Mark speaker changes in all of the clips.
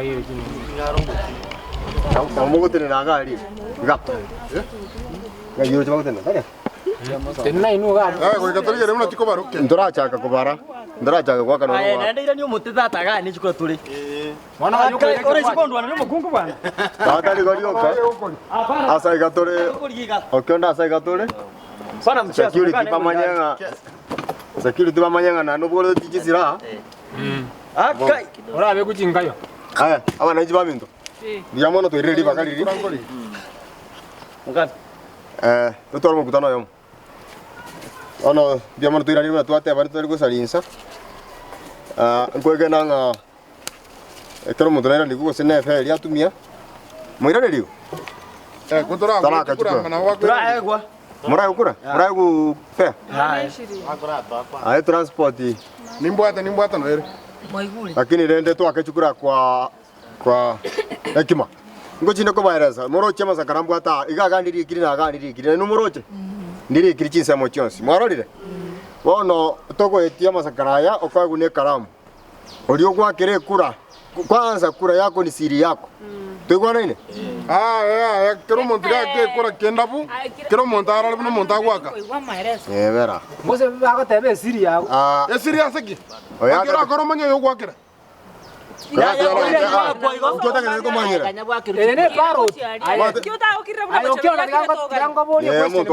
Speaker 1: yeye chini.
Speaker 2: Na mugo tena na gari. Gapo. Ya yoro chama tena. Dale.
Speaker 1: Tena inu gari.
Speaker 3: Kwa Katolika rĩu na tiko baruke.
Speaker 2: Ndorachaka kubara. Ndorachaka kwa kana.
Speaker 4: Aya nenda ira ni umuteta gani chukura tuli.
Speaker 1: Mwana wa yuko
Speaker 4: Ore chikondo ana mukungu bwana.
Speaker 2: Tata ligori oka. Asa igatore. Okionda asa igatore.
Speaker 4: Bwana mchezo.
Speaker 2: Security pamanyanga. Security pamanyanga na nobolo tijisira.
Speaker 4: Akai.
Speaker 1: ora abe kuchingayo.
Speaker 2: Aya, aba naji baminto. Ndiamono to ireli bakaliri.
Speaker 4: Mugabe.
Speaker 2: Tutoro mukutano yomo. Ono ndiamono to ireli na tuate bari to kusalinsa. Nkwege nanga ekero mudonera ndikugo sene feri atumia. Muirane liyo.
Speaker 3: Kutora
Speaker 2: Talaka
Speaker 3: na wako.
Speaker 4: Tura egwa.
Speaker 2: Murai ukura? Murai ku fe. Aye transport.
Speaker 3: Nimbwata no ere.
Speaker 2: Lakini rende tu akachukura kwa hekima. Ngochinde ko baireza. Moroche masakarambu ata igagandiri ikiri na agandiri ikiri no moroche. Ndiri ikiri chinsa mo chonsi. Mwarorire. Wono toko etia masakaraya okagune karamu. Ori ogwa kere kura. Kwanza kura yako ni siri yako. Twigwana ine?
Speaker 3: Kero montiga ke kora kendabu. Kero montara no montagwaka.
Speaker 2: Vera.
Speaker 1: Mose bako tebe siri yao.
Speaker 3: Siri aseki.
Speaker 2: Oya
Speaker 3: Kero koro manya yo gwakira.
Speaker 2: Ukota kene ko manyira.
Speaker 1: Ene parot.
Speaker 5: Kiota okirra buna.
Speaker 1: Ayo kyo nango boni question.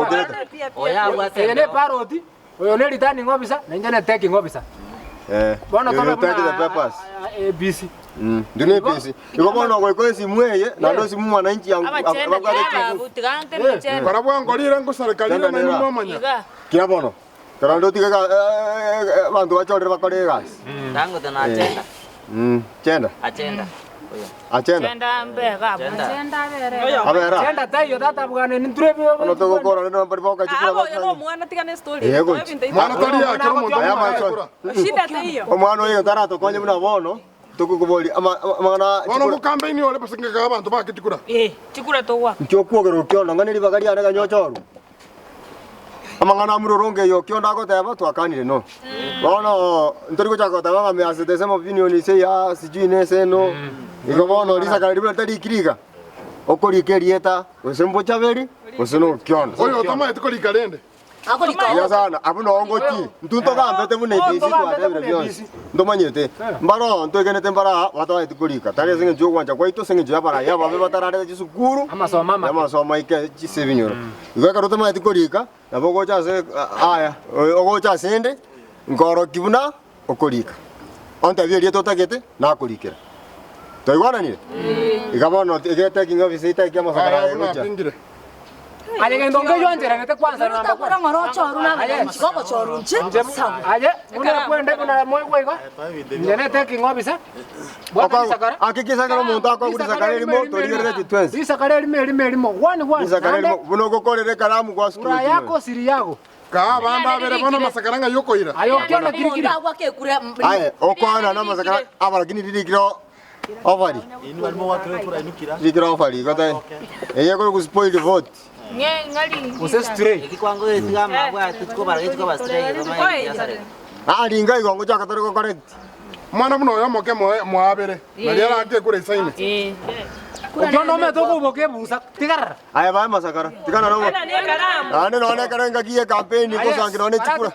Speaker 4: Oya gwate.
Speaker 1: Ene paroti. Oyo ne returning officer, na njane taking officer. Bwana kama
Speaker 2: take the papers.
Speaker 1: ABC.
Speaker 2: Ndine pesi. Iko bona kwa simu yeye na ndo simu mwananchi yangu.
Speaker 3: Para bwa ngorire ngo serikali na nyuma manya.
Speaker 2: Kila bono. Pero ndo tika bantu bachore bakore gas.
Speaker 4: Tango tena agenda.
Speaker 2: Chenda.
Speaker 4: Agenda.
Speaker 2: Achenda.
Speaker 5: Chenda mbega. Chenda bere.
Speaker 2: Abera.
Speaker 1: Chenda tayo tata bwana ni turebe.
Speaker 2: Ono to gokora ndo mpari boka chikura.
Speaker 5: Abo yo no mwana tika story.
Speaker 2: Yego.
Speaker 3: Mwana tali ya kero monta
Speaker 2: Ya macho.
Speaker 5: Shida tayo.
Speaker 2: Omwana oyo tarato konye muna bono. Tukukuboli amana
Speaker 3: Bono ku campaign ole pasinga ka bantu bakitikura.
Speaker 5: Chikura towa.
Speaker 2: Nchokuogero kyondo ngani libagari ane nyochoru. Amangana muroronge yo kyondo ko teba twakanire no. Bono ntori ko chako teba ngame asete sema opinion ise ya sijui nese no. Iko bono lisa kali libera tadi kiriga. Okori kerieta, osembo chaveri, oseno kyondo.
Speaker 3: Oyo tama etikoli kalende.
Speaker 2: Ya sana, abuno ongoti. Ntunto gambe te mune bisi kwa tebe byonsi. Ndomanyete. Mbaro ntogene tembara wata etikolika. Tare singe jo kwanja kwa ito singe jo para ya babe batarare chisukuru. Ama soma ike chisevinyoro. Igaka rotama etikolika, na bogo cha se aya, ogo cha sende, ngoro kibuna okolika. Onta bieri to takete na kolikera. Toigwana ni? Igabono egete kinga visita ikama sakara ngocha.
Speaker 1: Aye ndonge yo njera ngete kwanza na
Speaker 6: Nta kura ngoro choru na ngoko choru nche.
Speaker 1: Aye una kwende kuna moyo iko. Njene taking officer. Bwana sakara.
Speaker 2: Akikisa kama monta kwa kuri sakara limo to rigere twenzi.
Speaker 1: Ni sakara limo 1
Speaker 2: Sakara limo buno gokorere karamu kwa skuru.
Speaker 1: Ura yako siri yako.
Speaker 3: Ka banda bere bono masakaranga yoko ira.
Speaker 1: Ayo kyona kirikiri.
Speaker 6: Ndagwa ke kure.
Speaker 2: Aye okwana na masakara abara kini dirikiro ofari.
Speaker 4: Inu alimo watu kura inukira.
Speaker 2: Dirikiro ofari kota. Eye ko ku spoil the vote.
Speaker 5: Ngali.
Speaker 1: Ose stray.
Speaker 4: Ikikwango esiga mabwa tuko bara tuko ba stray kama ya sare.
Speaker 2: Linga igongo chaka tore ko correct.
Speaker 3: Mwana muno yo moke mo abere. Bali ala ake kure saini.
Speaker 1: Ukyono me to kuboke busa. Tigara.
Speaker 2: Aye ba masakara. Tikana no. Ane no ne karenga kiye campaign ko sangira ne chikura.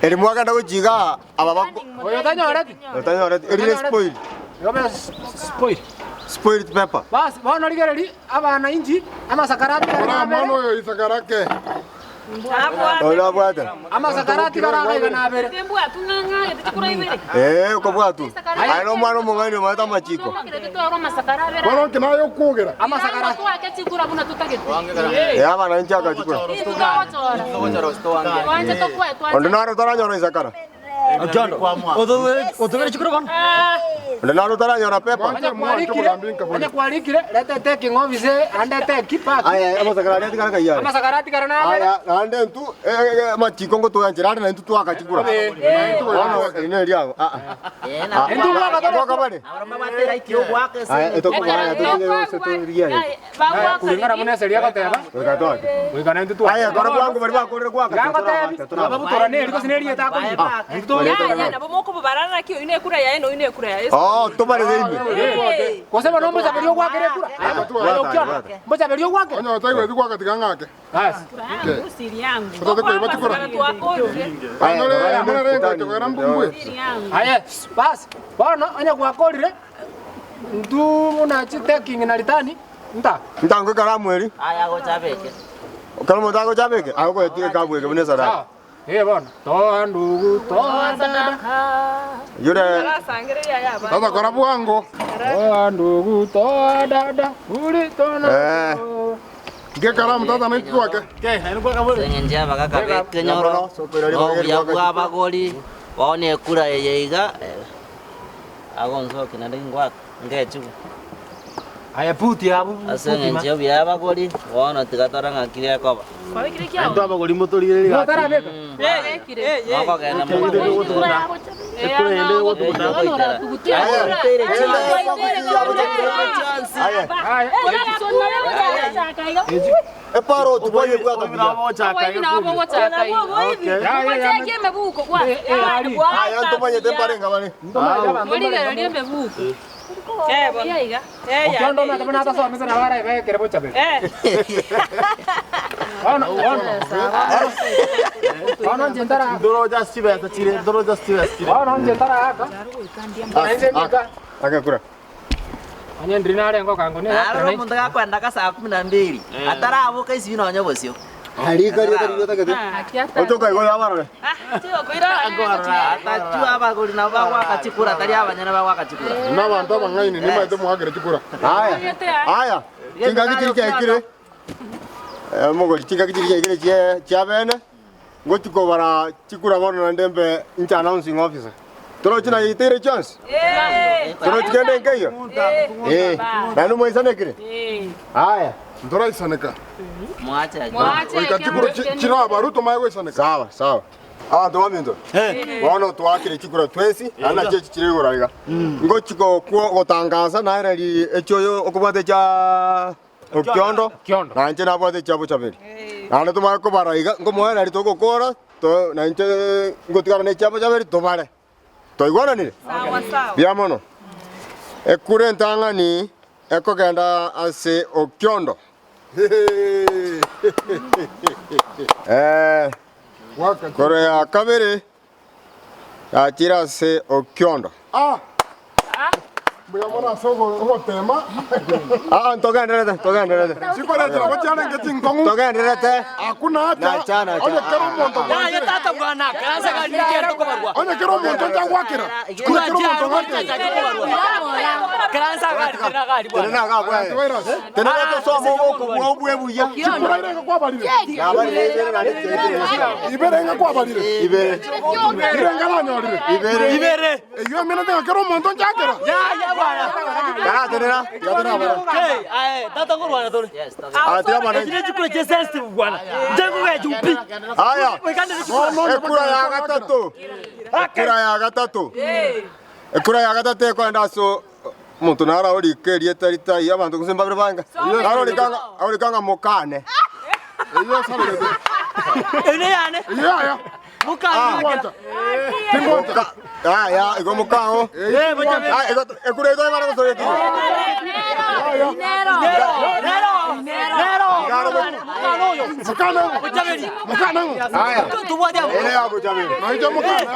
Speaker 2: Eri mwaka ndago jiga ababako.
Speaker 1: Oyo tanyorati.
Speaker 2: Tanyorati. Eri spoil.
Speaker 1: Yobe spoil.
Speaker 2: Spoiled pepper.
Speaker 1: Bas, bana ligereri abana inji ama sakarati
Speaker 3: Ora
Speaker 1: kana
Speaker 3: mano
Speaker 1: bere.
Speaker 3: yo isakarake.
Speaker 2: Ola bwata.
Speaker 1: Ama sakarati kana bere.
Speaker 5: Tembu atunanga chikura ibere.
Speaker 2: Ko bwatu. Aye no mano mungani mata machiko.
Speaker 3: Bono kina yo kugera.
Speaker 1: Ama sakarati.
Speaker 2: Abana nchaka chikura. Ondinaro taranyoro isakara.
Speaker 4: Akyondo. Odo chikura bana.
Speaker 2: Ondinaro taranyoro pepper.
Speaker 1: Anya kwalikire leta taking office ande take pack.
Speaker 2: Aye ama sakarati kana kaya.
Speaker 1: Ama sakarati kana bere.
Speaker 2: Aya ande ntu machiko ngo to yanjira na ntu twaka chikura. Ono ine ria.
Speaker 1: Endu waka
Speaker 2: Toka bale.
Speaker 4: Aroma batera ikyo gwake se.
Speaker 2: Aye to ko baya to se to ria.
Speaker 1: kulingana muna seria koteba.
Speaker 2: Wekatoa.
Speaker 1: Wekana ntu tu.
Speaker 2: Aya kora kwangu bari bakorera kwaka.
Speaker 1: Yango tebi. Aba butora ne liko sineria ta ko.
Speaker 5: Ya na bomo ko barana ki ine kura ya ino ine kura ya.
Speaker 2: Oh, toma de ahí.
Speaker 1: Cosa no vamos a ver yo guaquere cura. Vamos a ver yo guaquere.
Speaker 3: Onyo tai kwa katika ngake.
Speaker 5: Siri yangu.
Speaker 3: Toto kwa ibati kura. Ano le amana rengo to garam kumbwe.
Speaker 1: Aya, bas. Bana anya guakorire. Ndu una chite king na litani. Nta.
Speaker 2: Ntango kara mweri.
Speaker 4: Aya go chabeke.
Speaker 2: Kala mo tago chabeke. Ago ko tike ka bweke bune sara.
Speaker 1: Bana. Toa ndugu, toa dada.
Speaker 2: Yure.
Speaker 3: Tata kora buango.
Speaker 1: Toa ndugu, toa dada. Uli tona.
Speaker 3: Ge karam tata na kwa ke.
Speaker 4: Sengenja baka kabe kenyoro. Oh ya bua bagoli. Waone kura yeiga. Agonzo kinande ngwa ngechu.
Speaker 1: Aya puti abu.
Speaker 4: Asengenja bia bagoli. Waona tigatora ngakire koba.
Speaker 5: Kwa kile kia.
Speaker 7: Ndo abagoli motorire
Speaker 1: No tara beka.
Speaker 5: Kire.
Speaker 4: Mako gena mo.
Speaker 2: E paro tu boye kwa kabila. Aya ndo manye temparenga bani.
Speaker 1: Okiondo na tabana ta so mesana vara ve kere bocha be. Ono jentara.
Speaker 7: Doro jasti beta chire, doro jasti besta.
Speaker 1: Ono jentara aka.
Speaker 2: Aka kura.
Speaker 1: Anya ndrinare ngo kango ne.
Speaker 4: Aro mundaga kwenda ka saa 12. Atara abo kaisi bino onyo bosio.
Speaker 2: Hari kari kari takete. Otoka igo yabara.
Speaker 4: Atachu abagoli na bagwa kachikura tari abanyana bagwa kachikura.
Speaker 3: Na bantu abangaini ni maite muhagere chikura.
Speaker 2: Aya. Tinga kitiri kire. Mogo tinga kitiri kire chabene. Ngotiko bara chikura bono na ndembe incha announcing officer. Toro china itere chance. Toro chikende ngeyo. Nanu moisane kire. Aya.
Speaker 3: Ndora isaneka.
Speaker 4: Mwacha.
Speaker 3: Oika chikura chira baruto mawe isaneka.
Speaker 2: Sawa. Ndo mindo. Wono twakire chikura twesi ana chechi chire goraiga. Ngochiko gotangaza na rali echoyo okubate cha Okiondo. Na nje na bwate cha buchabiri. Ana tuma ko baraiga ngomo rali to gokora to na nje ngotikara ne cha buchabiri to bare. To igwana ni.
Speaker 5: Sawa.
Speaker 2: Biamono. Ekure ntangani ekogenda ase Okiondo. Korea kabiri achira se Okiondo.
Speaker 3: Buya mona sogo ngo tema.
Speaker 2: Togenderete.
Speaker 3: Sikora jira wachana ngeti ngongu.
Speaker 2: Togenderete.
Speaker 3: Hakuna hata. Onye kero monto.
Speaker 4: Ya tata bwana, kaanza kanikera kwa barua.
Speaker 3: Onye kero monto tangwakira. Kuna kero monto ngakira.
Speaker 4: Kaanza kanikera gari bwana.
Speaker 2: Tena gabwa. Tena to so mo ko bwa buya.
Speaker 3: Sikora ile kwa balire.
Speaker 2: Ya balire.
Speaker 3: Ibere nga kwa balire.
Speaker 2: Ibere.
Speaker 3: Ibere ngala nyolire.
Speaker 2: Ibere.
Speaker 3: Yo mena tenga kero monto ngakira.
Speaker 4: Ya bwana.
Speaker 2: Ya tena bwana.
Speaker 7: Tata ngurwana tole.
Speaker 4: Yes,
Speaker 2: Tena bwana.
Speaker 7: Kile chukule che sensitive bwana. Ndengo ya jupi.
Speaker 2: Aya. Ekura ya gatatu. Ekura ya gatatu kwenda so muntu nara ori kerie tarita ya bantu kusemba banga. Ori kanga mokane.
Speaker 3: Iyo sabere.
Speaker 7: Ene yane.
Speaker 3: Ya.
Speaker 7: Mukani
Speaker 3: Tingonta. Tingonta.
Speaker 2: Ya, ego mokao.
Speaker 7: bocha be.
Speaker 2: Ekura ito mara so yeki.
Speaker 3: Mukana.
Speaker 2: Aya.
Speaker 7: Tu bodi abo.
Speaker 2: Ele abo jabe.
Speaker 3: Na ito mukana.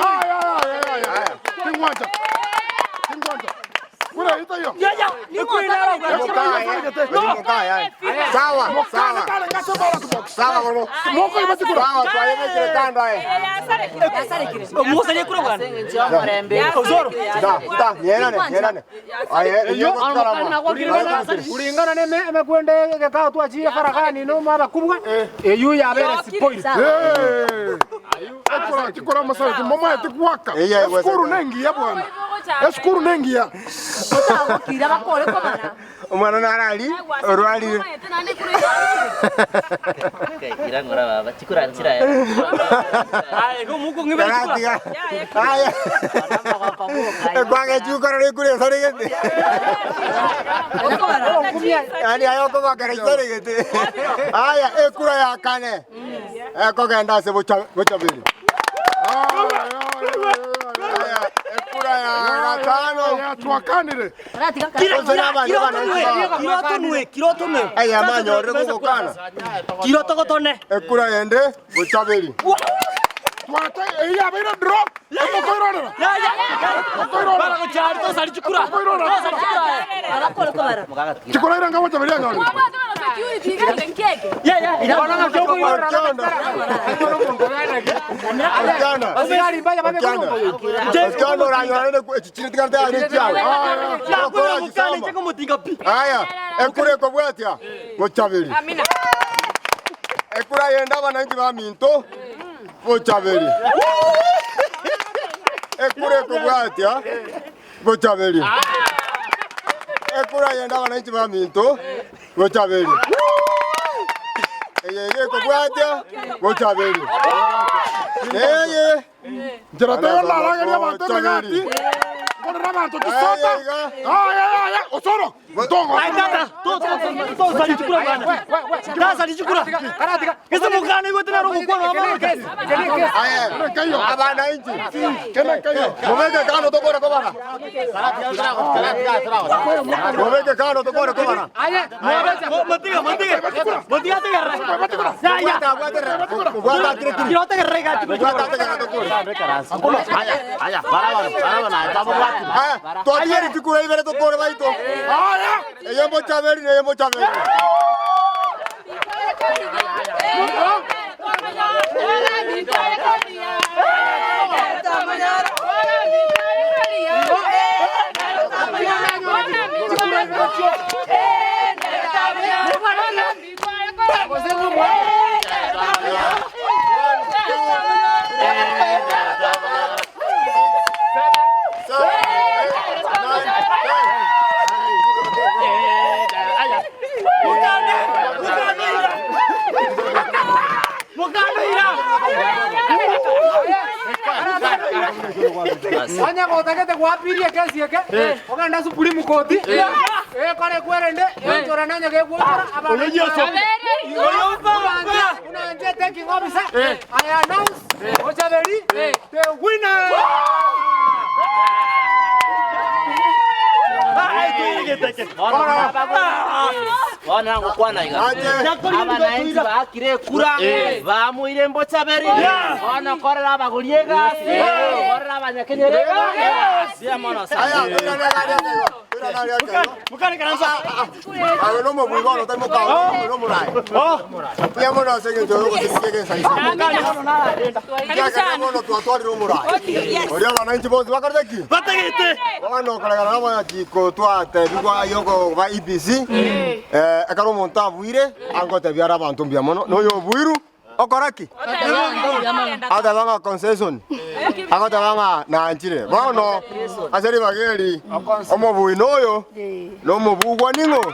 Speaker 3: Aya. Tingonta. Kura ito yo.
Speaker 7: Ya. Ni kuinara bwana.
Speaker 2: Sawa.
Speaker 3: Moko ibati kura.
Speaker 2: Sawa, kwa yeye kirekanda
Speaker 7: Musa ni kura bwana.
Speaker 4: Ozoro.
Speaker 2: Da, nyenane. Aye, yo
Speaker 1: kulingana ne emekwende gekao tu achire faragani no maba kubwa. Eyu ya bere spoil.
Speaker 3: Chikura masala mama etikwaka. Eskuru nengia bwana. Eskuru nengia.
Speaker 6: Kira bakore komana.
Speaker 2: Umwana narali, orwali.
Speaker 4: Kira ngora baba, chikura nsira ya.
Speaker 7: Ai, go muko ngibe chukura.
Speaker 2: Aya. Kwanga chukura re kure sarigete. Ani ayo ko bakare sarigete. Aya, ekura ya kane. Ekogenda se bocha bili. Aya, ekura ya Kano.
Speaker 3: Ya twakanire.
Speaker 7: Kiroto nwe.
Speaker 2: Aya manyo rego kana.
Speaker 7: Kiroto gotone.
Speaker 2: Ekura yende Bochabeli.
Speaker 3: Twata iya bera drop. Emo koirora.
Speaker 7: Bara ko char to sari chukura.
Speaker 6: Abakole ko bara.
Speaker 3: Chikora iranga Bochabeli anga.
Speaker 2: Aya, ekure ko bwatia Bochabeli.
Speaker 5: Amina.
Speaker 2: Ekura yenda bananchi ba minto Bochabeli. Ekure ko bwatia Bochabeli. Ekura yenda bananchi ba minto Bochabeli. Eye ko bwatia Bochabeli. Eye.
Speaker 3: Jera te la la ya mantene gati. Con rabato che sota. Ya. Osoro. Tongo.
Speaker 7: Ai tata, to sari chukura bana. Da sari chukura. Kesa mukana iko tena rogo kwa mama.
Speaker 2: Aya, kayo. Abana inchi.
Speaker 3: Kena kayo.
Speaker 2: Mobeke kano to kore ko bana. Mobeke kano to kore ko bana.
Speaker 1: Aya,
Speaker 7: Matiga te garra. Ya.
Speaker 2: Guarda kiri.
Speaker 7: Kiroto garra ga.
Speaker 2: Guarda te kano to kore.
Speaker 4: Aya, para, estamos
Speaker 2: Aya, to ayer tikura ibere to kore baito.
Speaker 3: Aya.
Speaker 2: Eye Bochabeli, eye Bochabeli.
Speaker 1: Wanya kota kete guapirie kesi yake. Oganda supuri mukoti. Kare kwerende. Chora nanya ke kuora. Unaanza taking officer. I announce Bochabeli the winner.
Speaker 4: Wana ngokwana iga. Abanainchi bakire kura bamuire Bochabeli. Wana korera baguriega. Korera abanyakenyerega. Sia mono sa.
Speaker 7: Mukane karanza.
Speaker 2: Awe no mo buigo no temo ka. No mo rai. Ya mo no se que yo que que sai. Ya que mo no tu atori no mo rai. Oria bananchi boss bakarde ki.
Speaker 7: Batagete.
Speaker 2: Ono kala ma chiko tu ate bigo ayoko va IBC. Akaro monta buire ango te biara bantu biamono. No yo buiru. Okoraki. Ada banga concession. Anga tabanga na anchire. Bono aseri bageri. Omo buinoyo. No mo bugwa ningo.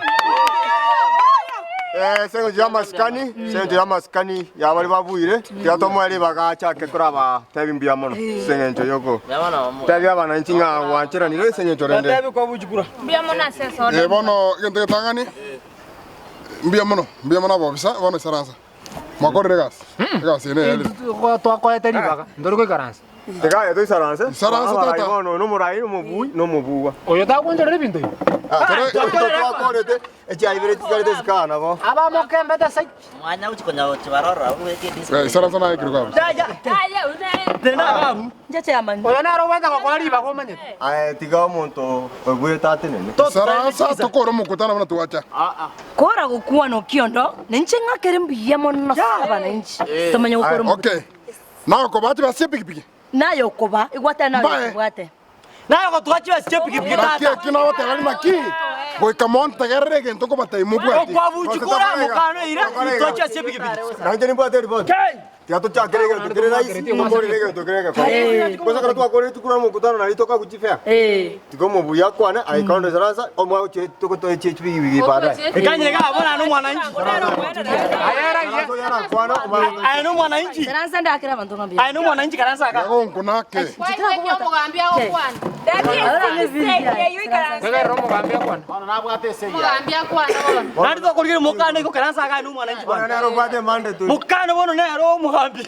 Speaker 2: Sengo jama skani ya bali babuire. Ya tomo ali bagacha ke kuraba tebimbia mono. Sengo yoko. Tebi abana nchinga wanchira ni sengo torende.
Speaker 7: Tebi kwa bujukura.
Speaker 5: Mbia mona seso.
Speaker 3: Bono gente tangani. Mbia mono bobisa bono saranza. Makore gas. Gas ine.
Speaker 1: To ko eteri baga. Ndoro ko karansa.
Speaker 2: Tega edo saranza.
Speaker 3: Saranza tata.
Speaker 2: No mo rai no mo bui no mo buwa.
Speaker 1: Oyo ta kunje repinto.
Speaker 2: To akorete echi aibere tikarete skana bo.
Speaker 1: Aba mo kembe ta sai.
Speaker 4: Mwana uchikonya chibarora uweke disco.
Speaker 3: Saranza na ikiro kwa.
Speaker 5: Aya, una.
Speaker 7: Tena babu.
Speaker 6: Njache amani.
Speaker 1: Oyo na ro wenda ko kwali ba ko manye.
Speaker 2: Tiga monto buye tate nene.
Speaker 3: Saranza to koro mukutana bana tuacha.
Speaker 6: Kora gukua no kiondo. Nencenga kerembiya monna abana inchi. Tomanya gukora.
Speaker 3: Okay. Na ko bati basi piki.
Speaker 6: Nayo koba igwata nayo igwate.
Speaker 7: Nayo ko tuachi basi piki
Speaker 3: Tata. Kina wote wali maki. Boy kamonta gerre ntoko batai mubwati.
Speaker 7: Kwa bujukura mukano ira. Tuachi basi piki.
Speaker 2: Nangeni bwate ribot. Ya to cha kerega to kerega isi mo kerega to kerega. Cosa que tu akore tu kura mukutano na litoka kuchifea. Tiko mo buya kwana ai kaunde saranza o mo che to ko to che chwi para.
Speaker 7: Ekanyega abona no mwananchi.
Speaker 2: Yana kwana
Speaker 7: Ai no mwananchi.
Speaker 6: Saranza ndakira bantu ngambia.
Speaker 7: Ai no mwananchi karanza ka.
Speaker 3: Ngo nake.
Speaker 5: Mugambia ko kwana.
Speaker 1: Kega romo gambia kwana.
Speaker 5: Mugambia kwana.
Speaker 7: Nari to kolgire mukano ko karanza ka no mwananchi bwana.
Speaker 2: Wana ro bate mande tu.
Speaker 7: Mukano bono ne ro kwambi.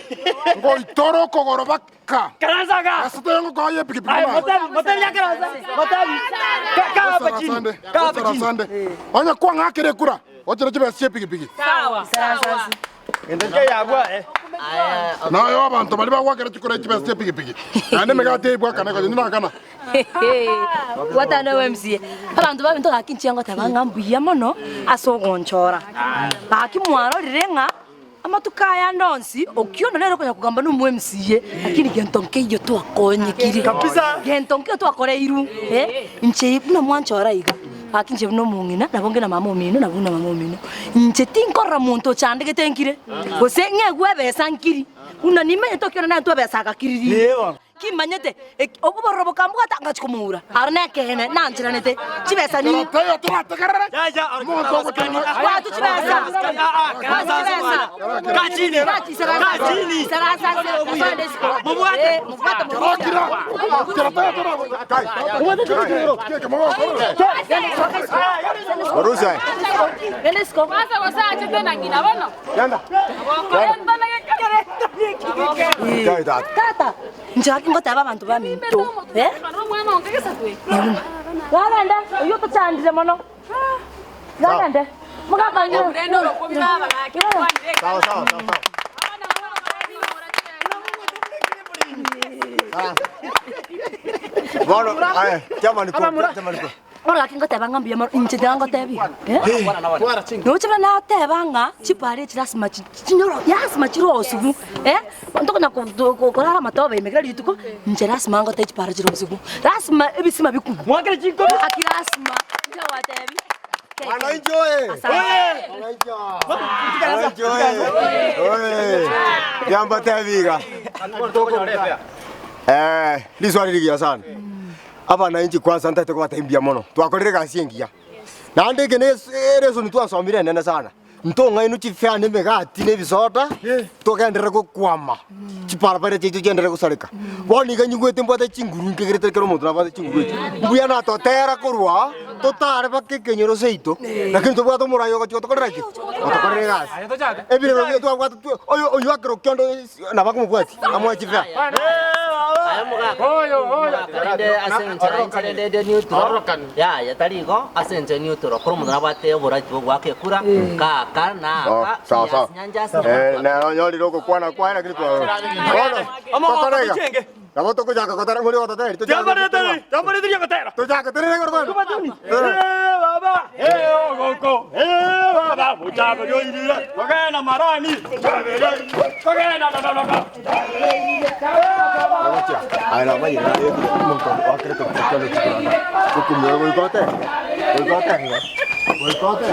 Speaker 3: Ngoitoro kogorobaka.
Speaker 7: Karanza ka.
Speaker 3: Asito yangu kwa ye pikipiki.
Speaker 7: Ai, motel ya karanza. Motel. Ka hapa chini. Ka hapa chini.
Speaker 3: Onya kwa ngakere kura. Ocha chibe sie pikipiki.
Speaker 5: Sawa.
Speaker 7: Endeke yagwa
Speaker 3: Na yo abantu bali bagwakere chikora chibe sie pikipiki. Ane megate ibwa kana ko ndina kana.
Speaker 6: Watana wemsie. Abantu babinto gakinchiango tabanga mbuya mono asogonchora. Bakimwaro rirenga amatukaya ndonsi okiondo lero konya kugamba numwe MCA lakini gentonke iyo twakonyikiri
Speaker 7: kabisa
Speaker 6: gentonke twakoreiru nche na mwanchora iga akinje no mungina nabonge na mama omino nabuna mama omino nche tinkora muntu chandege tenkire gose ngegwe besa nkiri una nimenye tokiona na ntwa besa gakiriri
Speaker 7: lewa
Speaker 6: kimanyete obuborobo kambuga tanga chikumura arne kene nanchiranete chibesa ni
Speaker 3: Tayo turatekerere.
Speaker 7: jaja
Speaker 3: Monto
Speaker 7: kani
Speaker 6: watu chibesa
Speaker 7: kachini kachini
Speaker 2: Warusa.
Speaker 5: Kwanza kwa saa chete na ngina bana.
Speaker 2: Yanda.
Speaker 6: Tata, njaki ngotaba abantu baminto.
Speaker 5: Mwana ongeza tu.
Speaker 6: Galanda, uyo tachandire mono. Galanda. Mugabanye.
Speaker 5: Ndio ndo kwa baba yake.
Speaker 2: Sawa sawa sawa. Bora, ay, jamani ko.
Speaker 6: Ora kingotaba ngambia mo inchida ngotebi. No chaba na tebanga chipare chirasma chinyoro yasma chirosugu. Ndoko na ko matobe imekira yituko ncherasma ngote chipare chirosugu. Rasma ebisima biku.
Speaker 7: mwakere chiko
Speaker 6: Akirasma ndio watebi.
Speaker 2: Yamba teviga. Liswali ligia sana. Abana inchi kwanza ntate kwa taimbia mono. Twakorere kasi engia. Na ndege ne reso ni twasomire nene sana. Ntonga inu chifane megati ne bisoda. Togendera ko kwama. Chiparapare chitu gendera ko sarika. Woni ga nyugwete mbota chinguru nkegerete kero muntu na bata chinguru. Buya na to tera korwa. To tare bakke kenyoro seito. Lakini to bwato murayo ko tokorera ki. Tokorere gas. Ebire ko to bwato oyo akro kyondo na bako mubwati. Amwa chifa.
Speaker 4: Karinde asenche de neutral. Ya tari go asenche neutral. Kuro mudana bate obora tu gwake kura ka na
Speaker 2: Sawa. Na nyoli loko kwana kwana kitu. Tokorega.
Speaker 7: chenge
Speaker 2: Namo toko jaka kotara ngori kotara.
Speaker 7: jamani tiri yakotera
Speaker 2: To jaka tere ngori.
Speaker 7: baba ogoko baba mutaba yo irira wagana marani wagana
Speaker 2: Ay na mai na yo monto akre to kotara chikana. Ko kumyo go kote. Go kote.